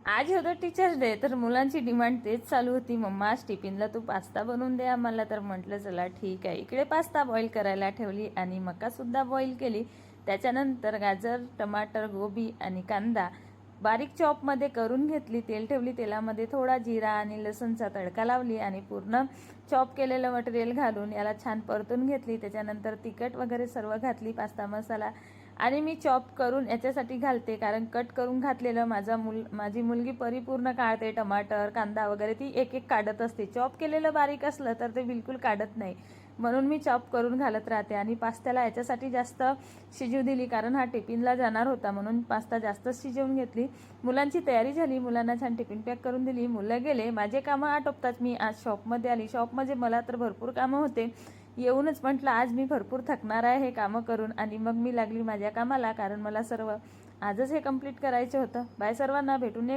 आज होतं teachers day, तर मुलांची डिमांड तेच चालू होती, मम्मा आज टिफिनला तू पास्ता बनवून दे आम्हाला. तर म्हटलं चला ठीक आहे. इकडे पास्ता बॉईल करायला ठेवली आणि मकासुद्धा बॉईल केली. त्याच्यानंतर गाजर, टमाटर, गोबी आणि कांदा बारीक चॉपमध्ये करून घेतली. तेल ठेवली, तेलामध्ये थोडा जिरा आणि लसूणचा तडका लावली आणि पूर्ण चॉप केलेलं मटेरियल घालून याला छान परतून घेतली. त्याच्यानंतर तिखट वगैरे सर्व घातली, पास्ता मसाला. आणि मी चॉप करून याच्यासाठी घालते कारण कट करून घातलेलं माझी मुलगी परिपूर्ण काढते. टमाटर, कांदा वगैरे ती एक एक काढत असते. चॉप केलेलं बारीक असलं तर ते बिलकुल काढत नाही, म्हणून मी चॉप करून घालत राहते. आणि पास्त्याला याच्यासाठी जास्त शिजू दिली कारण हा टिफिनला जाणार होता, म्हणून पास्ता जास्त शिजवून घेतली. मुलांची तयारी झाली, मुलांना छान टिफिन पॅक करून दिली. मुलं गेले, माझे कामं आटोपतात मी आज शॉपमध्ये आली. शॉपमध्ये मला तर भरपूर कामं होते. येऊनच म्हटलं आज मी भरपूर थकणार आहे हे कामं करून, आणि मग मी लागली माझ्या कामाला कारण मला सर्व आजच हे कंप्लीट करायचं होतं. बाय सर्वांना, भेटून